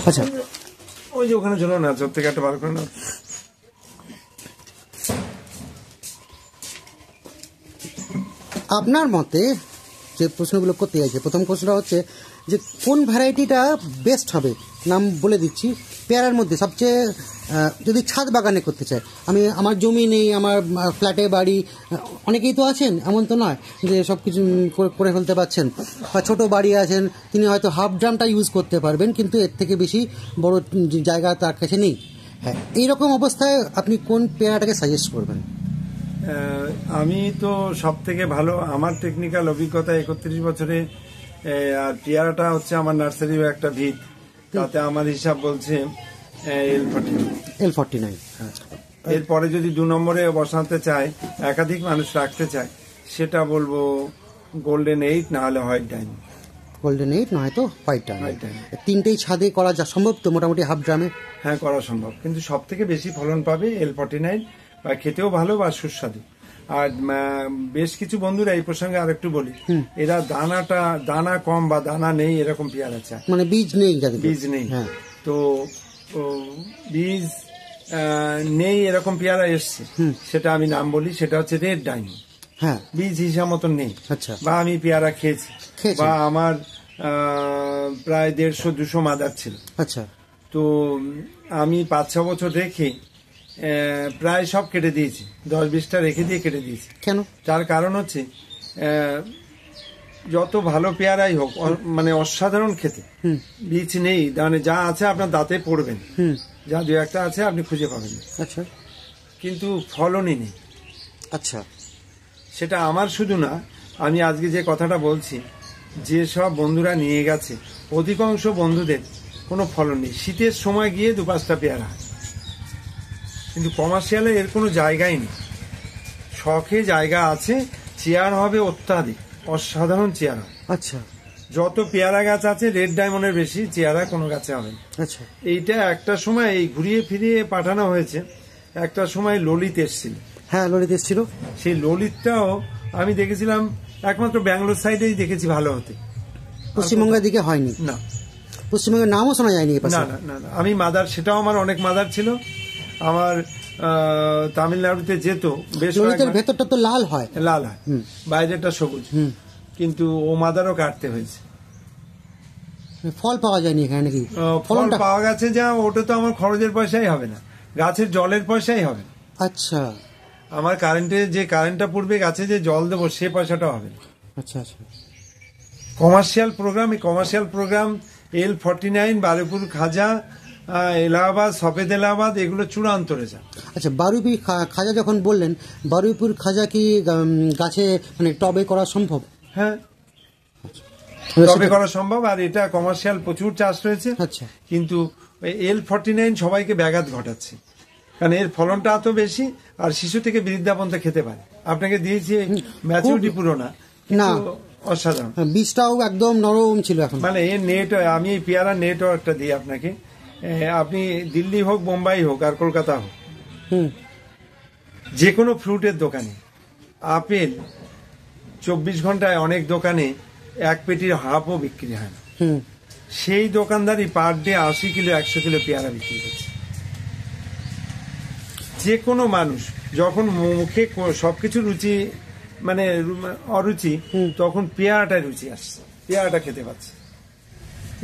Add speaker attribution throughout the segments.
Speaker 1: আচ্ছা,
Speaker 2: ওই যে ওখানে চলো না, চোর থেকে একটা বার করে না।
Speaker 1: আপনার মতে যে প্রশ্নগুলো করতে চাইছে, প্রথম প্রশ্নটা হচ্ছে যে কোন ভ্যারাইটিটা বেস্ট হবে। নাম বলে দিচ্ছি, পেয়ারার মধ্যে সবচেয়ে যদি ছাদ বাগানে করতে চায়, আমি আমার জমি নেই, আমার ফ্ল্যাটে বাড়ি, অনেকেই তো আছেন, এমন তো নয় যে সব কিছু করে ফেলতে পারছেন, বা ছোটো বাড়ি আছেন, তিনি হয়তো হাফ ড্রামটা ইউজ করতে পারবেন, কিন্তু এর থেকে বেশি বড় জায়গা তার কাছে নেই। হ্যাঁ, এইরকম অবস্থায় আপনি কোন পেয়ারাটাকে সাজেস্ট করবেন?
Speaker 2: আমি তো সব থেকে ভালো, আমার টেকনিক্যাল অভিজ্ঞতা 31 বছরে, আর পেয়ারাটা হচ্ছে আমার নার্সারির একটা ভিত, তাতে আমার হিসাব বলছে
Speaker 1: L49।
Speaker 2: এরপরে যদি 2 নম্বরে বসাতে চায়, একাধিক মানুষ রাখতে চায়, সেটা বলবো গোল্ডেন 8 না হলে হোয়াইট ডাইমন্ড।
Speaker 1: গোল্ডেন 8 নয় তো হোয়াইট ডাইমন্ড। তিনটেই ছাদে করা যা সম্ভব তো মোটামুটি হাফ ড্রামে?
Speaker 2: হ্যাঁ, করা সম্ভব, কিন্তু সব থেকে বেশি ফলন পাবে L49, বা খেতেও ভালো বা সুস্বাদু। আর বেশ কিছু বন্ধুরা এই প্রসঙ্গে আরেকটু বলি, এরা দানা কম বা দানা নেই এরকম পেয়ারা চায়,
Speaker 1: মানে বীজ নেই,
Speaker 2: বীজ নেই। তো বীজ নেই এরকম পেয়ারা এসছে, সেটা আমি নাম বলি, সেটা হচ্ছে রেড ডাইমন্ড।
Speaker 1: হ্যাঁ,
Speaker 2: বীজ হিসাব মতন নেই।
Speaker 1: আচ্ছা।
Speaker 2: বা আমি পেয়ারা খেয়েছি, বা আমার প্রায় 150-200 মাদার ছিল।
Speaker 1: আচ্ছা।
Speaker 2: তো আমি 5-6 বছর রেখে প্রায় সব কেটে দিয়েছি, 10-20টা রেখে দিয়ে কেটে দিয়েছি।
Speaker 1: কেন?
Speaker 2: তার কারণ হচ্ছে যত ভালো পেয়ারাই হোক, মানে অসাধারণ খেতে, বীজ নেই, মানে যা আছে আপনার দাঁতে পড়বেন, যা 2-1টা আছে আপনি খুঁজে পাবেন।
Speaker 1: আচ্ছা।
Speaker 2: কিন্তু ফলনই নেই।
Speaker 1: আচ্ছা,
Speaker 2: সেটা আমার শুধু না, আমি আজকে যে কথাটা বলছি, যে সব বন্ধুরা নিয়ে গেছে, অধিকাংশ বন্ধুদের কোনো ফলন নেই। শীতের সময় গিয়ে 2-5টা পেয়ারা, কিন্তু কমার্শিয়ালে এর কোনো জায়গাই নেই। শখে জায়গা আছে, চেয়ার হবে অত্যাধিক, অসাধারণ চেয়ার হবে।
Speaker 1: আচ্ছা।
Speaker 2: যত পেয়ারা গাছ আছে রেড ডায়মন্ডের বেশি চেয়ারা কোনো গাছে হবে না।
Speaker 1: আচ্ছা।
Speaker 2: এইটা একটা সময় এই ঘুরিয়ে ফিরিয়ে পাঠানো হয়েছে, একটা সময় ললিত এসেছিল।
Speaker 1: হ্যাঁ, ললিত এসেছিল।
Speaker 2: সেই ললিতটাও আমি দেখেছিলাম একমাত্র ব্যাঙ্গালোর সাইডেই দেখেছি ভালো হতে,
Speaker 1: পশ্চিমবঙ্গের দিকে হয়নি।
Speaker 2: না,
Speaker 1: পশ্চিমবঙ্গের নামও শোনা যায়নি।
Speaker 2: না না না, আমি মাদার, সেটাও আমার অনেক মাদার ছিল। আমার তামিলনাড়ুতে যেত বেশ,
Speaker 1: ভেতরটা তো লাল হয়,
Speaker 2: লাল হয়, বাইরেটা সবুজ, কিন্তু ও মাদারও কাটতে হয়েছে।
Speaker 1: ফল পাওয়া যায়নি এখানে নাকি?
Speaker 2: ফল পাওয়া গেছে যা, ওটা তো আমার খরচের পয়সাই হবে না, গাছের জলের পয়সাই হবে।
Speaker 1: আচ্ছা।
Speaker 2: আমার যে কারেন্টটা পড়বে গাছে, যে জল দেবো, সে পয়সাটাও হবে না।
Speaker 1: আচ্ছা আচ্ছা।
Speaker 2: কমার্শিয়াল প্রোগ্রাম L49, বারুইপুর খাজা, এলাহাবাদ, সফেদ এলাহাবাদ, এগুলো চূড়ান্ত রেজাল্ট।
Speaker 1: আচ্ছা, বারুইপুর খাজা যখন বললেন, বারুইপুর খাজা কি গাছে মানে টবে করা সম্ভব?
Speaker 2: হ্যাঁ, টবে করা সম্ভব, আর এটা কমার্শিয়াল প্রচুর চাষ রয়েছে।
Speaker 1: আচ্ছা।
Speaker 2: কিন্তু L49 সবাইকে ব্যাঘাত ঘটাচ্ছে, কারণ এর ফলনটা এত বেশি, আর শিশু থেকে বৃদ্ধা পর্যন্ত খেতে পারে। আপনাকে দিয়েছি, ম্যাচুরিটি পুরো না, অসাধারণ।
Speaker 1: বীজটাও একদম নরম ছিল এখন,
Speaker 2: মানে এর নেট, আমি এই পেয়ারা নেটও একটা দিই আপনাকে। আপনি দিল্লি হোক, বোম্বাই হোক, আর কলকাতা হোক, যে কোনো ফ্রুটের দোকানে আপেল 24 ঘন্টায় অনেক দোকানে 1 পেটির হাফও বিক্রি হয় না। সেই দোকানদারই পার ডে 80 কিলো 100 কিলো পেয়ারা বিক্রি করছে। যে কোনো মানুষ যখন মুখে সবকিছু রুচি, মানে অরুচি, তখন পেয়ারাটাই রুচি আসছে, পেয়ারাটা খেতে পাচ্ছে।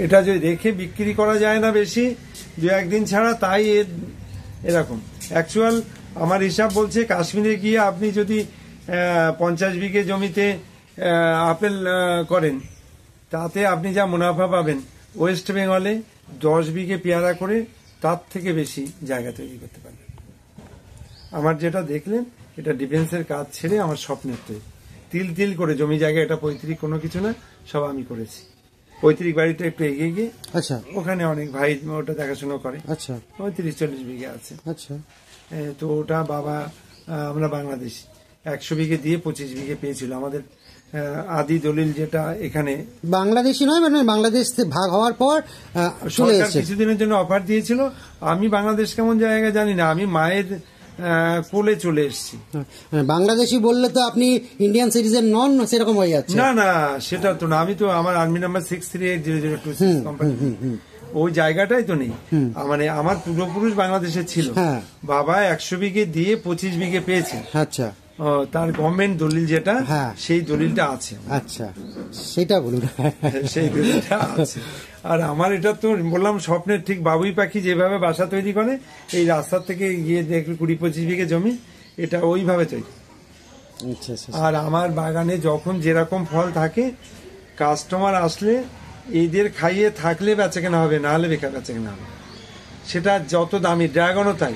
Speaker 2: এটা যদি রেখে বিক্রি করা যায় না বেশি, 2-1 দিন ছাড়া, তাই এরকম। অ্যাকচুয়াল আমার হিসাব বলছে, কাশ্মীরে গিয়ে আপনি যদি 50 বিঘে জমিতে আপেল করেন, তাতে আপনি যা মুনাফা পাবেন, ওয়েস্ট বেঙ্গলে 10 বিঘে পেয়ারা করে তার থেকে বেশি জায়গা তৈরি করতে পারবেন। আমার যেটা দেখলেন, এটা ডিফেন্সের কাজ ছেড়ে আমার স্বপ্নের তৈরি। তিল করে জমি জায়গা, এটা পৈতৃক কোনো কিছু না, সব আমি করেছি। পৈতৃক বাড়িটা একটু এগিয়ে গিয়ে,
Speaker 1: আচ্ছা,
Speaker 2: ওখানে অনেক ভাই ওটা দেখাশোনা করে।
Speaker 1: আচ্ছা,
Speaker 2: 30-40 বিঘে আছে।
Speaker 1: আচ্ছা।
Speaker 2: তো ওটা বাবা, আমরা বাংলাদেশি 100 বিঘে দিয়ে 25 বিঘে পেয়েছিল। আমাদের আদি দলিল যেটা এখানে,
Speaker 1: বাংলাদেশি নয়, মানে বাংলাদেশ ভাগ হওয়ার পর
Speaker 2: সরকার কিছুদিনের জন্য অফার দিয়েছিল। আমি বাংলাদেশ কেমন জায়গা জানি না, আমি মায়ের কোলে চলে এসেছি।
Speaker 1: বাংলাদেশি বললে তো আপনি ইন্ডিয়ান সিটিজেন নন, সেরকম হয়ে যাচ্ছে।
Speaker 2: না না, সেটা তো না। আমি তো আমার আর্মি নাম্বার 638002 কোম্পানি, ওই জায়গাটাই তো নেই। মানে আমার পূর্বপুরুষ বাংলাদেশে ছিল, বাবা 100 বিঘে দিয়ে 25 বিঘে পেয়েছে।
Speaker 1: আচ্ছা,
Speaker 2: তার গভর্নমেন্ট দলিল যেটা, সেই দলিলটা আছে।
Speaker 1: আচ্ছা, সেটা বলুন।
Speaker 2: সেই দলিলটা আছে। আর আমার এটা তো বললাম স্বপ্নের ঠিক বাবুই পাখি যেভাবে বাসা তৈরি করে, এই রাস্তার থেকে গিয়ে দেখবে 20-25 বিঘে জমি, এটা ওইভাবে তৈরি। আর আমার বাগানে যখন যেরকম ফল থাকে, কাস্টমার আসলে এদের খাইয়ে থাকলে বেচাকেনা হবে, না হলে বেকার বেচাকেনা হবে। সেটা যত দামি, ড্রাগনও তাই।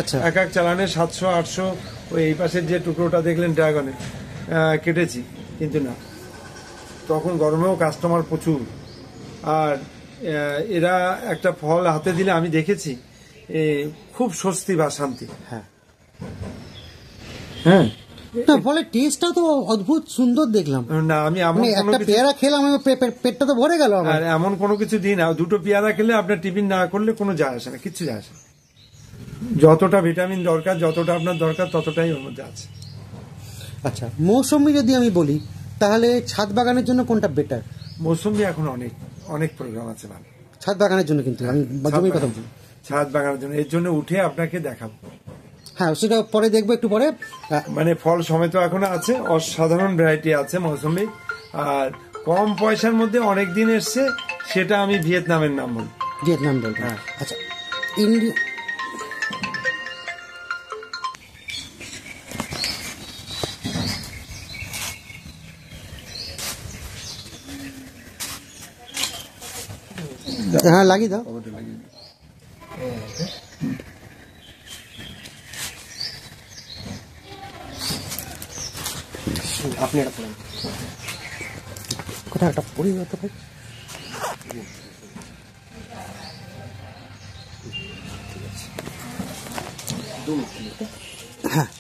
Speaker 1: আচ্ছা,
Speaker 2: এক এক চালানে 700-800। ওই এই পাশের যে টুকরোটা দেখলেন ড্রাগনের, কেটেছি, কিন্তু না, তখন গরমেও কাস্টমার প্রচুর। আর এরা একটা ফল হাতে দিলে আমি দেখেছি খুব স্বস্তি বা শান্তি। হ্যাঁ,
Speaker 1: ফলের টেস্টটা তো অদ্ভুত সুন্দর দেখলাম।
Speaker 2: না, আমি
Speaker 1: একটা পেয়ারা খেলাম, পেটটা তো ভরে গেল।
Speaker 2: আর এমন কোনো কিছু দিন, দুটো পেয়ারা খেলে আপনার টিফিন না করলে কোনো যায় আসে না, কিচ্ছু যায় আসে না। যতটা ভিটামিন দরকার, যতটা আপনার দরকার, ততটাই ওর মধ্যে আছে।
Speaker 1: আচ্ছা, মৌসুমি যদি আমি বলি, তাহলে ছাদ বাগানের জন্য কোনটা বেটার?
Speaker 2: মৌসুমি এখন অনেক অনেক প্রোগ্রাম আছে ভালো
Speaker 1: ছাদ বাগানের জন্য, কিন্তু আমি জমির কথা বলছি।
Speaker 2: ছাদ বাগানের জন্য, এর জন্য উঠে আপনাকে দেখাবো।
Speaker 1: হ্যাঁ, সেটা পরে দেখবো, একটু পরে।
Speaker 2: মানে ফল সমেত এখনো আছে, অসাধারণ ভ্যারাইটি আছে মৌসুমি। আর কম পয়সার মধ্যে অনেক দিন এসছে, সেটা আমি ভিয়েতনামের নাম বলি।
Speaker 1: ভিয়েতনাম বলবো। হ্যাঁ, আচ্ছা। হ্যাঁ, লাগিয়ে দাও। আপনি একটা পড়েন, কোথায় একটা পরিবর্ত ভাই। হ্যাঁ,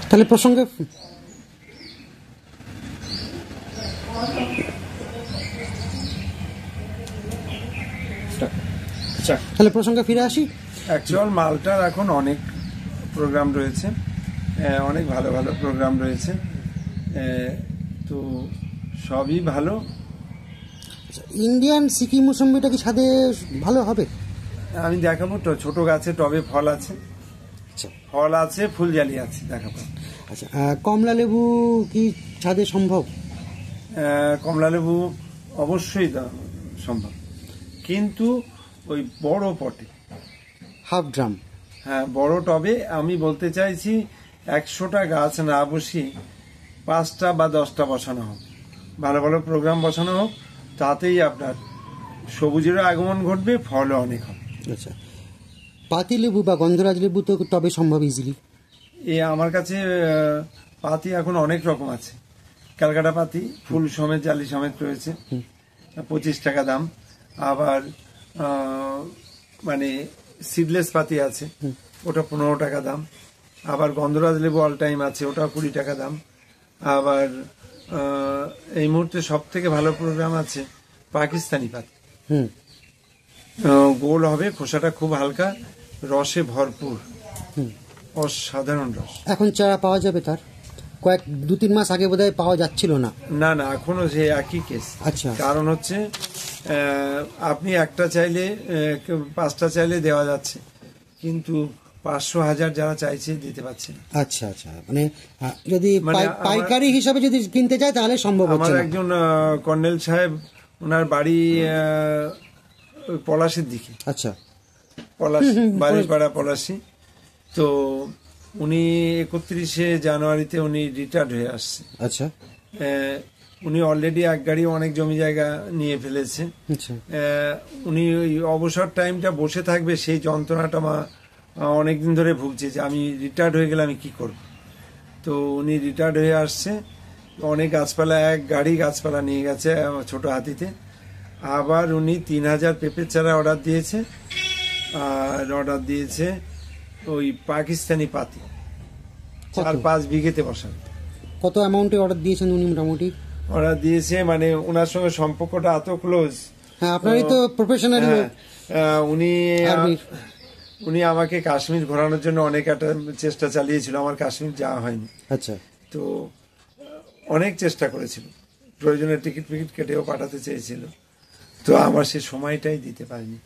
Speaker 1: তাহলে প্রসঙ্গে ফিরে আসি।
Speaker 2: অ্যাকচুয়াল মালটার এখন অনেক প্রোগ্রাম রয়েছে, অনেক ভালো ভালো প্রোগ্রাম রয়েছে, তো সবই ভালো।
Speaker 1: ইন্ডিয়ান সিকিম মৌসুমিটা কি ছাদে ভালো হবে?
Speaker 2: আমি দেখাবো তো, ছোট গাছে টবে ফল আছে, ফল আছে, ফুলজালি আছে, দেখাবো।
Speaker 1: আচ্ছা, কমলা লেবু কি ছাদে সম্ভব?
Speaker 2: কমলা লেবু অবশ্যই সম্ভব, কিন্তু ওই বড় পটে,
Speaker 1: হাফ ড্রাম।
Speaker 2: হ্যাঁ, বড় টবে। আমি বলতে চাইছি 100টা গাছ না বসিয়ে 5টা বা 10টা বসানো হোক, ভালো ভালো প্রোগ্রাম বসানো হোক, তাতেই আপনার সবুজেরও আগমন ঘটবে, ফলও অনেক হবে।
Speaker 1: আচ্ছা, পাতি লেবু বা গন্ধরাজ লেবু তো টবে সম্ভব ইজিলি?
Speaker 2: আমার কাছে পাতি এখন অনেক রকম আছে। ক্যালকাটা পাতি ফুল সমেত, জালি সমেত রয়েছে, 25 টাকা দাম। আবার মানে সিডলেস পাতি আছে, ওটা 15 টাকা দাম। আবার গন্ধরাজ লেবু অল টাইম আছে, ওটা 20 টাকা দাম। আবার এই মুহূর্তে সব থেকে ভালো প্রোগ্রাম আছে পাকিস্তানি পাতি, গোল হবে, খোসাটা খুব হালকা, রসে ভরপুর, অসাধারণ রস।
Speaker 1: এখন চারা পাওয়া যাবে? তার 2-3 মাস আগে বোধহয় পাওয়া যাচ্ছিল না।
Speaker 2: না না, এখনো যে একই কেস।
Speaker 1: আচ্ছা,
Speaker 2: কারণ হচ্ছে আপনি একটা চাইলে 5টা চাইলে দেওয়া যাচ্ছে, কিন্তু 500-1000 যারা চাইছে দিতে পারছে না।
Speaker 1: আচ্ছা আচ্ছা, মানে যদি পাইকারি হিসাবে যদি কিনতে চায় তাহলে সম্ভব হচ্ছে না।
Speaker 2: আমার একজন কর্নেল সাহেব, ওনার বাড়ি পলাশির দিকে।
Speaker 1: আচ্ছা,
Speaker 2: পলাশি, বাড়িপাড়া পলাশি। তো উনি 31শে জানুয়ারিতে উনি রিটায়ার্ড হয়ে আসছে।
Speaker 1: আচ্ছা,
Speaker 2: উনি অলরেডি এক গাড়ি অনেক জমি জায়গা নিয়ে ফেলেছে। উনি ওই অবসর টাইমটা বসে থাকবে, সেই যন্ত্রণাটা অনেকদিন ধরে ভুগছে যে আমি রিটায়ার্ড হয়ে গেলে আমি কি করব। তো উনি রিটায়ার্ড হয়ে আসছে, অনেক গাছপালা, এক গাড়ি গাছপালা নিয়ে গেছে ছোট হাতিতে। আবার উনি 3000 পেঁপের চারা অর্ডার দিয়েছে, আর অর্ডার দিয়েছে ওই পাকিস্তানি পাতি 4-5 বিঘেতে বসান।
Speaker 1: কত অ্যামাউন্টে অর্ডার দিয়েছেন উনি মোটামুটি?
Speaker 2: অর্ডার দিয়েছে মানে ওনার সঙ্গে সম্পর্কটা এত ক্লোজ।
Speaker 1: হ্যাঁ, আপনারই তো প্রফেশনাল লোক।
Speaker 2: উনি আমাকে কাশ্মীর ঘোরানোর জন্য অনেক একটা চেষ্টা চালিয়েছিল, আমার কাশ্মীর যাওয়া হয়নি।
Speaker 1: আচ্ছা।
Speaker 2: তো অনেক চেষ্টা করেছিল, প্রয়োজনে টিকিট ফিকিট কেটেও পাঠাতে চেয়েছিল, তো আমার সে সময়টাই দিতে পারিনি।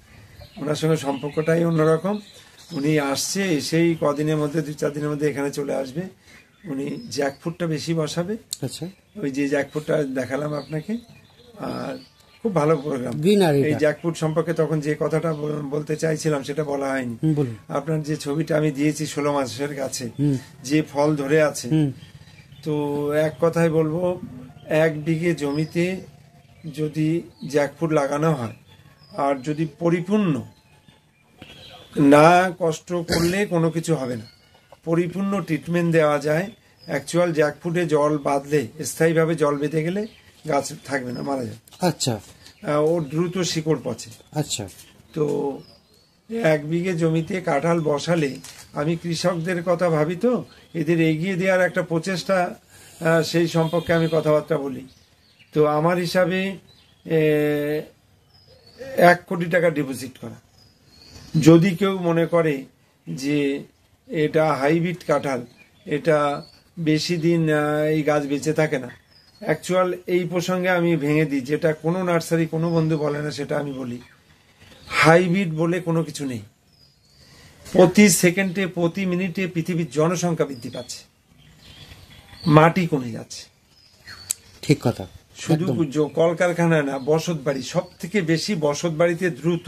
Speaker 2: ওনার সঙ্গে সম্পর্কটাই অন্যরকম। উনি আসছে, এসেই কদিনের মধ্যে 2-4 দিনের মধ্যে এখানে চলে আসবে। উনি জ্যাকফ্রুটটা বেশি বসাবে।
Speaker 1: আচ্ছা।
Speaker 2: ওই যে জ্যাকফ্রুটটা দেখালাম আপনাকে, আর খুব ভালো প্রোগ্রাম। এই জ্যাকফ্রুট সম্পর্কে তখন যে কথাটা বলতে চাইছিলাম সেটা বলা হয়নি। আপনার যে ছবিটা আমি দিয়েছি 16 মাসের গাছে যে ফল ধরে আছে, তো এক কথায় বলবো 1 বিঘে জমিতে যদি জ্যাকফ্রুট লাগানো হয় আর যদি পরিপূর্ণ না কষ্ট করলে কোনো কিছু হবে না, পরিপূর্ণ ট্রিটমেন্ট দেওয়া যায়, অ্যাকচুয়াল জ্যাকফ্রুটে জল বাঁধলে, স্থায়ীভাবে জল বেঁধে গেলে গাছ থাকবে না, মারা যায়।
Speaker 1: আচ্ছা।
Speaker 2: ও দ্রুত শিকড় পচে।
Speaker 1: আচ্ছা।
Speaker 2: তো 1 বিঘে জমিতে কাঁঠাল বসালে আমি কৃষকদের কথা ভাবি, তো এদের এগিয়ে দেওয়ার একটা প্রচেষ্টা, সেই সম্পর্কে আমি কথাবার্তা বলি। তো আমার হিসাবে 1 কোটি টাকা ডিপোজিট করা। যদি কেউ মনে করে যে এটা হাইব্রিড কাঁঠাল, এটা বেশি দিন এই গাছ বেঁচে থাকে না, অ্যাকচুয়াল এই প্রসঙ্গে আমি ভেঙে দিই, যেটা কোনো নার্সারি কোনো বন্ধু বলে না, সেটা আমি বলি। হাইব্রিড বলে কোনো কিছু নেই। প্রতি সেকেন্ডে, প্রতি মিনিটে পৃথিবীর জনসংখ্যা বৃদ্ধি পাচ্ছে, মাটি কমে যাচ্ছে।
Speaker 1: ঠিক কথা।
Speaker 2: শুধু কলকারখানা না, বসত বাড়ি, সব থেকে বেশি বসত বাড়িতে দ্রুত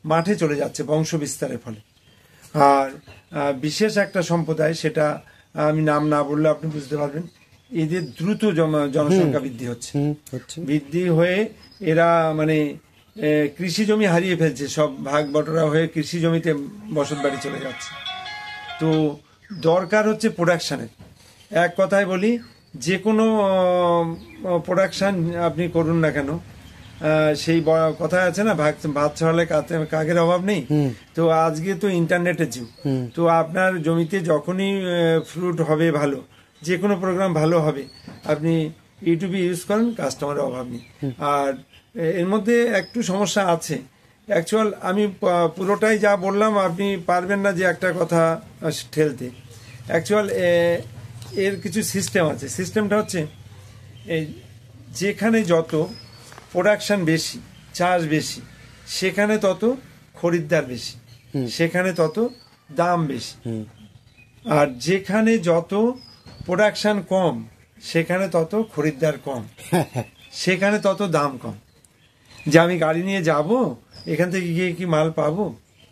Speaker 2: মাঠে চলে যাচ্ছে বংশ বিস্তারের ফলে। আর বিশেষ একটা সম্প্রদায়, সেটা আমি নাম না বললে আপনি বুঝতে পারবেন, এদের দ্রুত জনসংখ্যা বৃদ্ধি হচ্ছে। বৃদ্ধি হয়ে এরা মানে কৃষি জমি হারিয়ে ফেলছে, সব ভাগ বটরা হয়ে কৃষি জমিতে বসত বাড়ি চলে যাচ্ছে। তো দরকার হচ্ছে প্রোডাকশানের। এক কথায় বলি, যে কোনো প্রোডাকশান আপনি করুন না কেন, সেই কথা আছে না, ভাত ছড়ালে কাকের অভাব নেই। তো আজকে তো ইন্টারনেটের যুগ, তো আপনার জমিতে যখনই ফ্রুট হবে ভালো, যে কোনো প্রোগ্রাম ভালো হবে, আপনি ইউটিউবে ইউজ করেন, কাস্টমারের অভাব নেই। আর এর মধ্যে একটু সমস্যা আছে। অ্যাকচুয়াল আমি পুরোটাই যা বললাম আপনি পারবেন না যে একটা কথা ঠেলতে। অ্যাকচুয়াল এর কিছু সিস্টেম আছে। সিস্টেমটা হচ্ছে, এই যেখানে যত প্রোডাকশন বেশি, চাষ বেশি, সেখানে তত খরিদ্দার বেশি, সেখানে তত দাম বেশি। আর যেখানে যত প্রোডাকশন কম, সেখানে তত খরিদ্দার কম, সেখানে তত দাম কম। যে আমি গাড়ি নিয়ে যাব, এখান থেকে গিয়ে কি মাল পাবো?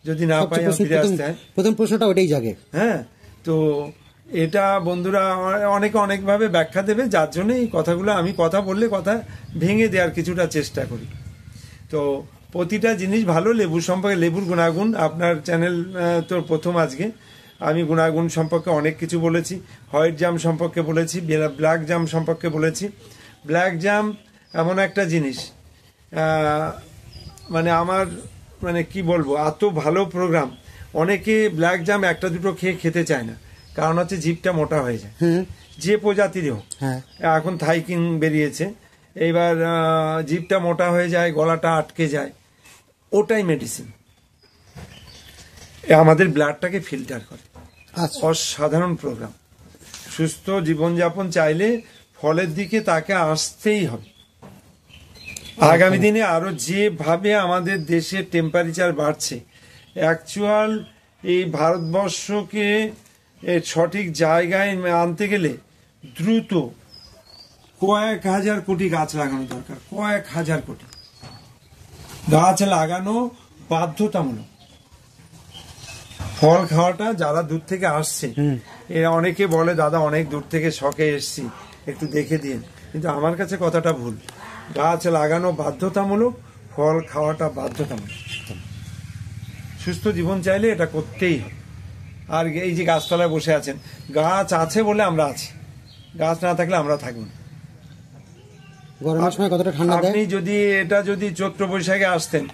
Speaker 2: যদি না পাই ফিরে আসতে হয়।
Speaker 1: প্রথম প্রশ্নটা ওটাই জাগে।
Speaker 2: হ্যাঁ, তো এটা বন্ধুরা অনেকে অনেকভাবে ব্যাখ্যা দেবে, যার জন্য এই কথাগুলো আমি কথা বললে কথা ভেঙে দেওয়ার কিছুটা চেষ্টা করি। তো প্রতিটা জিনিস ভালো। লেবু সম্পর্কে, লেবুর গুণাগুণ, আপনার চ্যানেল তো প্রথম আজকে, আমি গুণাগুণ সম্পর্কে অনেক কিছু বলেছি, হোয়াইট জাম সম্পর্কে বলেছি, ব্ল্যাক জাম সম্পর্কে বলেছি। ব্ল্যাক জাম এমন একটা জিনিস, মানে আমার মানে কি বলবো, এত ভালো প্রোগ্রাম। অনেকে ব্ল্যাক জাম একটা দুটো খেতে চায় না, কারণ হচ্ছে জিভটা মোটা হয়ে যায়, যে প্রজাতিরই হোক। এখন থাই কিং বেরিয়েছে, এইবার জিভটা মোটা হয়ে যায়, গলাটা আটকে যায়, ওটাই মেডিসিন, আমাদের ব্লাডটাকে ফিল্টার করে। অসাধারণ প্রোগ্রাম। সুস্থ জীবনযাপন চাইলে ফলের দিকে তাকে আসতেই হবে। আগামী দিনে আরো যেভাবে আমাদের দেশের টেম্পারেচার বাড়ছে, অ্যাকচুয়াল এই ভারতবর্ষকে সঠিক জায়গায় আনতে গেলে দ্রুত কয়েক হাজার কোটি গাছ লাগানো দরকার। কয়েক হাজার কোটি গাছ লাগানো বাধ্যতামূলক। ফল খাওয়াটা যারা দূর থেকে আসছে, এরা অনেকে বলে দাদা অনেক দূর থেকে শখে এসছি, একটু দেখে দিন, কিন্তু আমার কাছে কথাটা ভুল। গাছ লাগানো বাধ্যতামূলক, ফল খাওয়াটা বাধ্যতামূলক। সুস্থ জীবন চাইলে এটা করতেই হবে। আর এই যে গাছতলায় বসে আছেন, গাছ আছে বলে আমরা আছি, গাছ না থাকলে আমরা থাকবো না। আপনি যদি এটা যদি চৈত্র বৈশাখে আসতেন,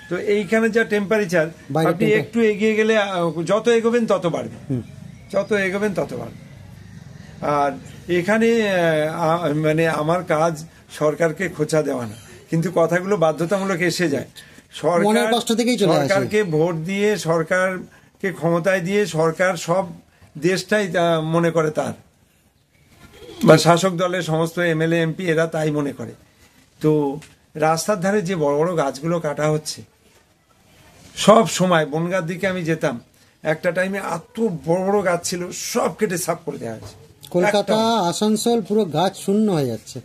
Speaker 2: তো এইখানে যা টেম্পারেচার, আপনি একটু এগিয়ে গেলে যত এগোবেন তত বাড়বে, যত এগোবেন তত বাড়বে। আর এখানে মানে আমার কাজ সরকারকে খোঁচা দেওয়া না, কিন্তু কথাগুলো বাধ্যতামূলক এসে যায়।
Speaker 1: মনের কষ্ট থেকেই চলে আসে।
Speaker 2: সরকারকে ভোট দিয়ে, সরকারকে ক্ষমতায় দিয়ে সরকার সব দেশটাই মনে করে তার, বা শাসক দলের সমস্ত এমএলএ এমপি এরা তাই মনে করে। তো রাস্তার ধারে যে বড় বড় গাছগুলো কাটা হচ্ছে, সব সময় বনগাঁর দিকে আমি যেতাম, একটা টাইমে এত বড় বড় গাছ ছিল, সব কেটে সাফ করে দেওয়া হয়েছে।
Speaker 1: কলকাতা, আসানসোল পুরো গাছ শূন্য হয়ে যাচ্ছে,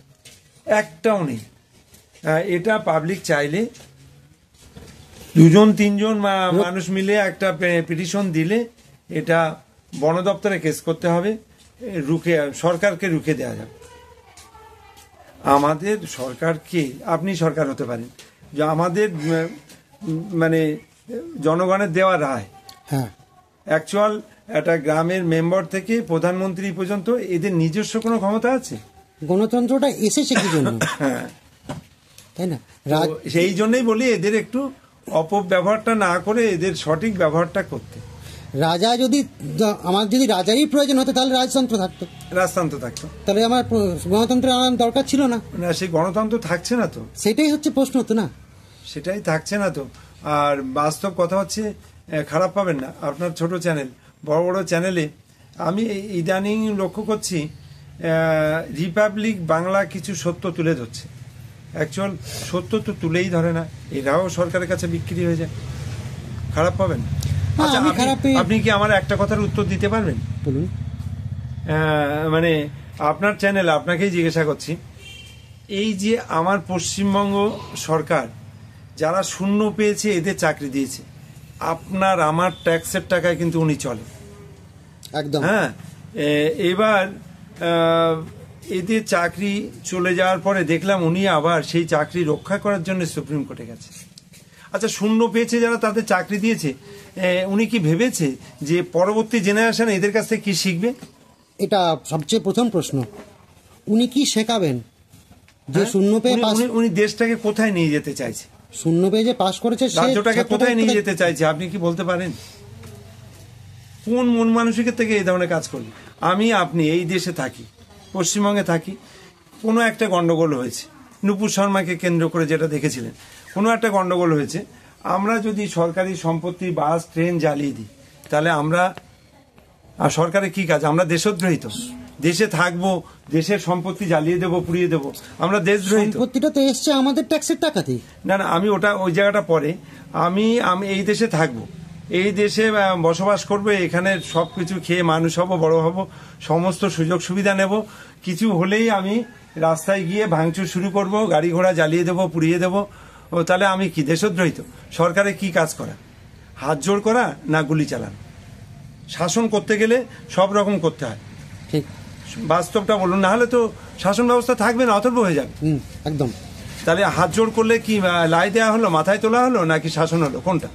Speaker 2: একটাও নেই। এটা পাবলিক চাইলে 2-3 মানুষ মিলে একটা পিটিশন দিলে এটা বন দপ্তরে কেস করতে হবে, সরকারকে রুখে দেওয়া যাবে। আমাদের সরকারকে, আপনি সরকার হতে পারেন, যে আমাদের মানে জনগণের দেওয়া রায়,
Speaker 1: হ্যাঁ,
Speaker 2: অ্যাকচুয়াল একটা গ্রামের মেম্বার থেকে প্রধানমন্ত্রী পর্যন্ত এদের নিজস্ব কোনো ক্ষমতা আছে?
Speaker 1: গণতন্ত্রটা এসেছে কি জন্য?
Speaker 2: হ্যাঁ,
Speaker 1: তাই না?
Speaker 2: তো সেই জন্যই বলি এদের একটু অপব্যবহারটা না করে এদের সঠিক ব্যবহারটা করতে।
Speaker 1: রাজা যদি, আমার যদি রাজারই প্রয়োজন হতো তাহলে রাজতন্ত্র থাকতো,
Speaker 2: রাজতন্ত্র থাকতো,
Speaker 1: তাহলে আমার গণতন্ত্রের আনার দরকার ছিল না।
Speaker 2: না, সেই গণতন্ত্র থাকছে না তো,
Speaker 1: সেটাই হচ্ছে প্রশ্ন তো, না
Speaker 2: সেটাই থাকছে না তো। আর বাস্তব কথা হচ্ছে, খারাপ পাবেন না, আপনার ছোট চ্যানেল, বড় বড় চ্যানেলে আমি ইদানিং লক্ষ্য করছি রিপাবলিক বাংলা কিছু সত্য তুলে ধরছে। অ্যাকচুয়াল সত্য তো তুলেই ধরে না, এরাও সরকারের কাছে বিক্রি হয়ে যায়। খারাপ পাবেন? আচ্ছা, আপনি কি আমার একটা কথার উত্তর দিতে পারবেন?
Speaker 1: বলুন।
Speaker 2: মানে আপনার চ্যানেল, আপনাকেই জিজ্ঞাসা করছি, এই যে আমার পশ্চিমবঙ্গ সরকার যারা শূন্য পেয়েছে এদের চাকরি দিয়েছে, আপনার আমার ট্যাক্সের টাকায় কিন্তু উনি চলে
Speaker 1: একদম।
Speaker 2: হ্যাঁ, এবার এদের চাকরি চলে যাওয়ার পরে দেখলাম উনি আবার সেই চাকরি রক্ষা করার জন্য সুপ্রিম কোর্টে গেছে। আচ্ছা, শূন্য পেয়েছে যারা, তাদের চাকরি দিয়েছে, উনি কি ভেবেছে যে পরবর্তী জেনারেশন এদের কাছ থেকে কি শিখবে?
Speaker 1: এটা সবচেয়ে প্রথম প্রশ্ন। উনি কি শেখাবেন যে শূন্য পেয়ে পাস?
Speaker 2: উনি দেশটাকে কোথায় নিয়ে যেতে চাইছে?
Speaker 1: শূন্য পেয়ে যে পাস করেছে,
Speaker 2: রাজ্যটাকে কোথায় নিয়ে যেতে চাইছে আপনি কি বলতে পারেন? কোন মন মানসিকের থেকে এই ধরনের কাজ করবে? আপনি এই দেশে থাকি, পশ্চিমবঙ্গে থাকি, কোনো একটা গন্ডগোল হয়েছে, নুপুর শর্মাকে কেন্দ্র করে যেটা দেখেছিলেন, কোনো একটা গন্ডগোল হয়েছে, আমরা যদি সরকারি সম্পত্তি, বাস, ট্রেন জ্বালিয়ে দিই, তাহলে আমরা, আর সরকারের কি কাজ? আমরা দেশদ্রোহী তো। দেশে থাকবো, দেশের সম্পত্তি জ্বালিয়ে দেবো, পুড়িয়ে দেবো, আমরা দেশদ্রোহী তো।
Speaker 1: সম্পত্তিটা তো এসছে আমাদের ট্যাক্সের টাকাতেই।
Speaker 2: না, আমি ওই জায়গাটা পরে, আমি এই দেশে থাকবো, এই দেশে বসবাস করবো, এখানে সবকিছু খেয়ে মানুষ হব, বড় হব, সমস্ত সুযোগ সুবিধা নেব, কিছু হলেই আমি রাস্তায় গিয়ে ভাঙচুর শুরু করব, গাড়ি ঘোড়া জ্বালিয়ে দেবো, পুড়িয়ে দেবো। তাহলে আমি কি দেশদ্রোহী? তো সরকারের কি কাজ করা? হাত জোড় করা না গুলি চালানো? শাসন করতে গেলে সব রকম করতে হয়,
Speaker 1: ঠিক
Speaker 2: বাস্তবটা বলুন, না হলে তো শাসন ব্যবস্থা থাকবে না, অথর্ব হয়ে যাবে।
Speaker 1: একদম।
Speaker 2: তাহলে হাত জোড় করলে কি লাই দেওয়া হলো, মাথায় তোলা হলো, নাকি শাসন হলো? কোনটা?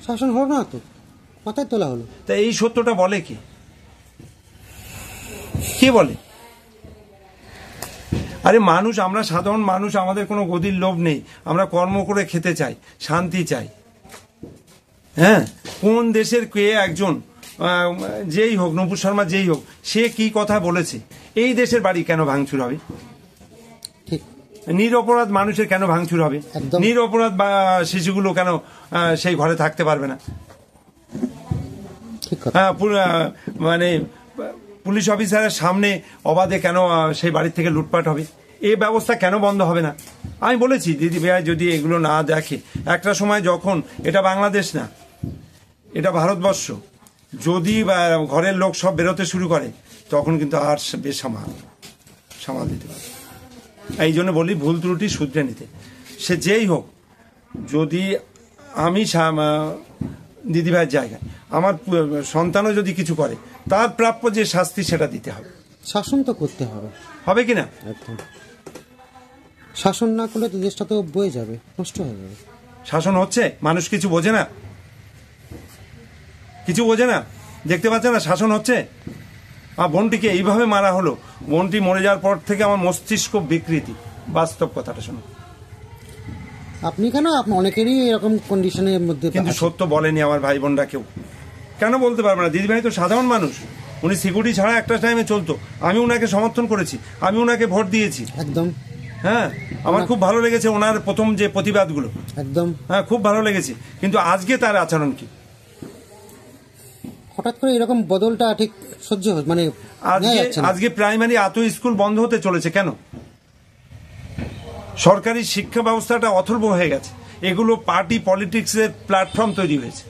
Speaker 1: শাসন হলো না তো, মাথায় তোলা হলো।
Speaker 2: তা এই সত্যটা বলে কে? কে বলে? আরে মানুষ, আমরা সাধারণ মানুষ, আমাদের কোনো গদির লোভ নেই, আমরা কর্ম করে খেতে চাই, শান্তি চাই। হ্যাঁ, কোন দেশের কে একজন, যেই হোক, নুপুর শর্মা যেই হোক, সে কি কথা বলেছে? এই দেশের বাড়ি কেন ভাঙচুর হবে? নিরপরাধ মানুষের কেন ভাঙচুর হবে? নিরপরাধ বা শিশুগুলো কেন সেই ঘরে থাকতে পারবে না? মানে পুলিশ অফিসারের সামনে অবাধে কেন সেই বাড়ির থেকে লুটপাট হবে? এই ব্যবস্থা কেন বন্ধ হবে না? আমি বলেছি, দিদি ভাই যদি এগুলো না দেখে, একটা সময় যখন এটা বাংলাদেশ না, এটা ভারতবর্ষ, যদি ঘরের লোক সব বেরোতে শুরু করে, তখন কিন্তু আর বেশ সামাল দিতে পারে। এই জন্য বলি, ভুল ত্রুটি শুধরে নিতে। সে যেই হোক, যদি আমি দিদিভাইয়ের জায়গায়, আমার সন্তানও যদি কিছু করে, তার প্রাপ্য যে শাস্তি সেটা দিতে হবে।
Speaker 1: শাসন তো করতে হবে,
Speaker 2: হবে কিনা?
Speaker 1: একদম। শাসন না করলে তো দেশটা তো বয়ে যাবে, নষ্ট হয়ে যাবে।
Speaker 2: শাসন হচ্ছে, মানুষ কিছু বোঝে না, কিছু বোঝে না, দেখতে পাচ্ছে না শাসন হচ্ছে। আর বোনটিকে এইভাবে মারা হলো, বোনটি মরে যাওয়ার পর থেকে আমার মস্তিষ্ক বিকৃতি। বাস্তব কথাটা শোনো।
Speaker 1: আপনি কেন, অনেকেরই এরকম কন্ডিশনের মধ্যে,
Speaker 2: কিন্তু সত্য বলেনি আমার ভাই বোনরা কেউ। কেন বলতে পারবে না? দিদিভাই তো সাধারণ মানুষ, উনি সিকিউরিটি ছাড়া একটা টাইমে চলতো, আমি ওনাকে সমর্থন করেছি, আমি ওনাকে ভোট দিয়েছি।
Speaker 1: একদম।
Speaker 2: হ্যাঁ, আমার খুব ভালো লেগেছে ওনার প্রথম যে প্রতিবাদগুলো,
Speaker 1: একদম।
Speaker 2: হ্যাঁ খুব ভালো লেগেছে। কিন্তু আজকে তার আচরণ কি?
Speaker 1: হঠাৎ করে এরকম বদলটা ঠিক সহ্য মানে
Speaker 2: আজকে প্রাইমারি এত স্কুল বন্ধ হতে চলেছে কেন? সরকারি শিক্ষা ব্যবস্থাটা অথর্ব হয়ে গেছে, এগুলো পার্টি পলিটিক্সের প্ল্যাটফর্ম তৈরি হয়েছে।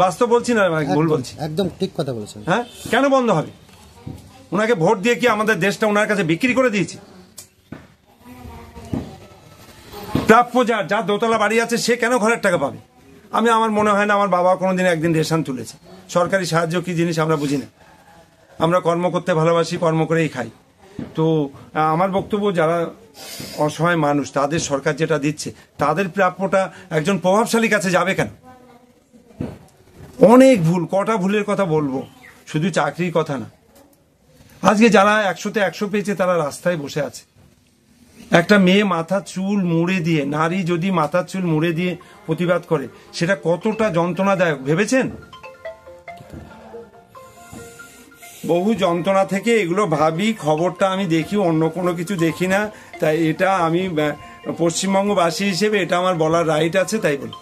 Speaker 2: বাস্তব বলছি না, ভুল বলছি?
Speaker 1: একদম ঠিক কথা বলেছেন।
Speaker 2: হ্যাঁ, কেন বন্ধ হবে? ওনাকে ভোট দিয়ে কি আমাদের দেশটা ওনার কাছে বিক্রি করে দিয়েছি? প্রাপ্য যার দোতলা বাড়ি আছে সে কেন ঘরের টাকা পাবে? আমার মনে হয় না আমার বাবা কোনোদিন একদিন রেশন তুলেছে। সরকারি সাহায্য কি জিনিস আমরা বুঝি না, আমরা কর্ম করতে ভালোবাসি, কর্ম করেই খাই। তো আমার বক্তব্য, যারা অসহায় মানুষ তাদের সরকার যেটা দিচ্ছে তাদের প্রাপ্যটা একজন প্রভাবশালী কাছে যাবে কেন? অনেক ভুল, কটা ভুলের কথা বলবো, শুধু চাকরির কথা না। আজকে যারা 100তে 100 পেয়েছে তারা রাস্তায় বসে আছে। একটা মেয়ে মাথার চুল মুড়ে দিয়ে, নারী যদি মাথার চুল মুড়ে দিয়ে প্রতিবাদ করে সেটা কতটা যন্ত্রণাদায়ক ভেবেছেন? বহু যন্ত্রণা থেকে এগুলো ভাবি, খবরটা আমি দেখি, অন্য কোনো কিছু দেখি না। তাই এটা আমি পশ্চিমবঙ্গবাসী হিসেবে এটা আমার বলার রাইট আছে, তাই বলি।